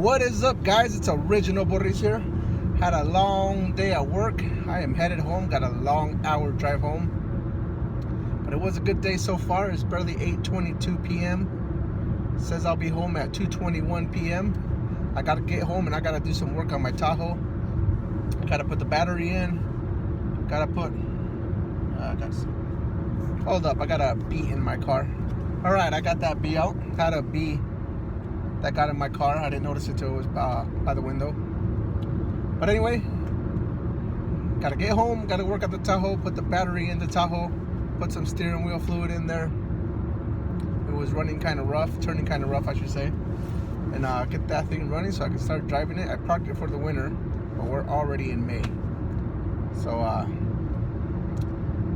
What is up, guys? It's Original Boris here. Had a long day at work. I am headed home. Got a long hour drive home. But it was a good day so far. It's barely 8:22 p.m. Says I'll be home at 2:21 p.m. I got to get home and I got to do some work on my Tahoe. Got to put the battery in. Got to put... hold up. I got a bee in my car. Alright, I got that bee out. Had a bee that got in my car. I didn't notice it till it was by the window. But anyway, gotta get home, gotta work at the Tahoe, put the battery in the Tahoe, put some steering wheel fluid in there. It was running kind of rough, turning kind of rough, I should say. And get that thing running so I can start driving it. I parked it for the winter, but we're already in May. So,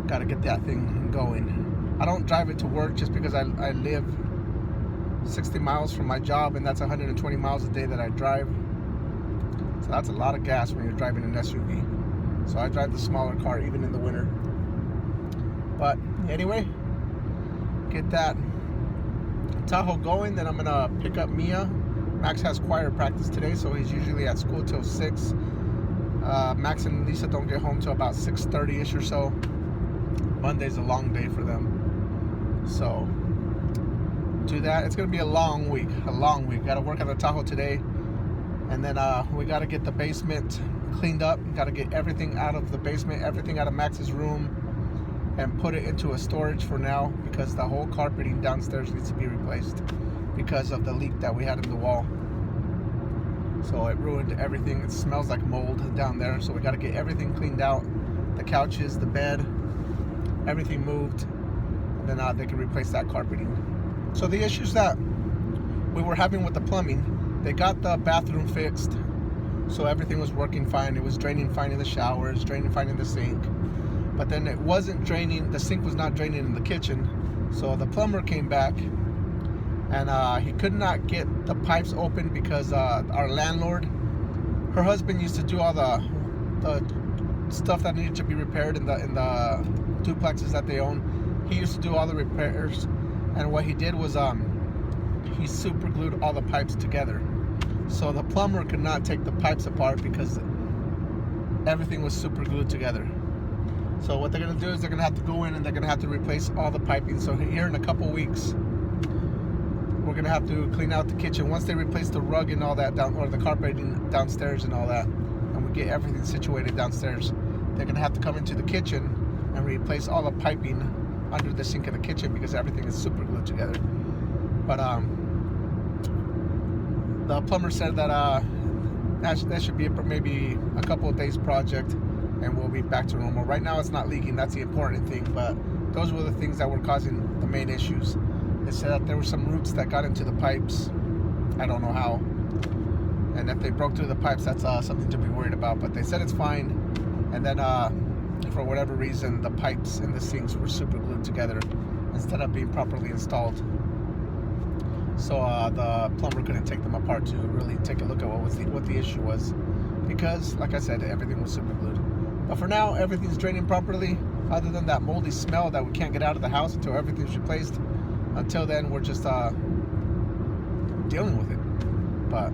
gotta get that thing going. I don't drive it to work just because I live 60 miles from my job, and that's 120 miles a day that I drive. So that's a lot of gas when you're driving an SUV. So I drive the smaller car even in the winter. But anyway, get that Tahoe going, then I'm gonna pick up Mia. Max has choir practice today, so he's usually at school till 6. Max and Lisa don't get home till about 6:30ish or so. Monday's a long day for them. So do that. It's gonna be a long week. Gotta work on the Tahoe today, and then we gotta get the basement cleaned up. Gotta get everything out of the basement, everything out of Max's room, and put it into a storage for now, because the whole carpeting downstairs needs to be replaced because of the leak that we had in the wall. So it ruined everything. It smells like mold down there, so we gotta get everything cleaned out, the couches, the bed, everything moved, and then they can replace that carpeting. So the issues that we were having with the plumbing, they got the bathroom fixed, so everything was working fine. It was draining fine in the showers, draining fine in the sink, but then it wasn't draining, the sink was not draining in the kitchen. So the plumber came back, and he could not get the pipes open because our landlord, her husband used to do all the stuff that needed to be repaired in the duplexes that they own. He used to do all the repairs. And what he did was he super glued all the pipes together. So the plumber could not take the pipes apart because everything was super glued together. So what they're going to do is they're going to have to go in and they're going to have to replace all the piping. So here in a couple weeks, we're going to have to clean out the kitchen. Once they replace the rug and all that down, or the carpeting downstairs and all that, and we get everything situated downstairs, they're going to have to come into the kitchen and replace all the piping under the sink in the kitchen because everything is super glued together. But the plumber said that that should be maybe a couple of days project, and we'll be back to normal. Right now it's not leaking, that's the important thing, but those were the things that were causing the main issues. They said that there were some roots that got into the pipes. I don't know how, and if they broke through the pipes, that's something to be worried about, but they said it's fine. And then for whatever reason, the pipes in the sinks were super glued together instead of being properly installed. So the plumber couldn't take them apart to really take a look at what the issue was, because, like I said, everything was super glued. But for now, everything's draining properly, other than that moldy smell that we can't get out of the house until everything's replaced. Until then, we're just dealing with it. But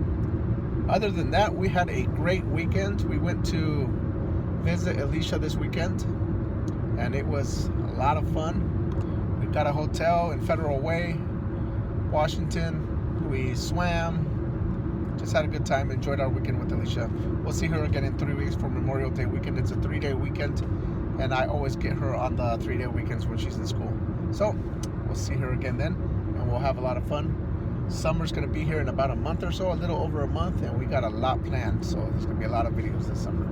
other than that, we had a great weekend. We went to visit Alicia this weekend, and it was a lot of fun. We got a hotel in Federal Way, Washington. We swam, just had a good time, enjoyed our weekend with Alicia. We'll see her again in 3 weeks for Memorial Day weekend. It's a 3-day weekend, and I always get her on the 3-day weekends when she's in school. So we'll see her again then, and we'll have a lot of fun. Summer's gonna be here in about a month or so, a little over a month, and we got a lot planned, so there's gonna be a lot of videos this summer.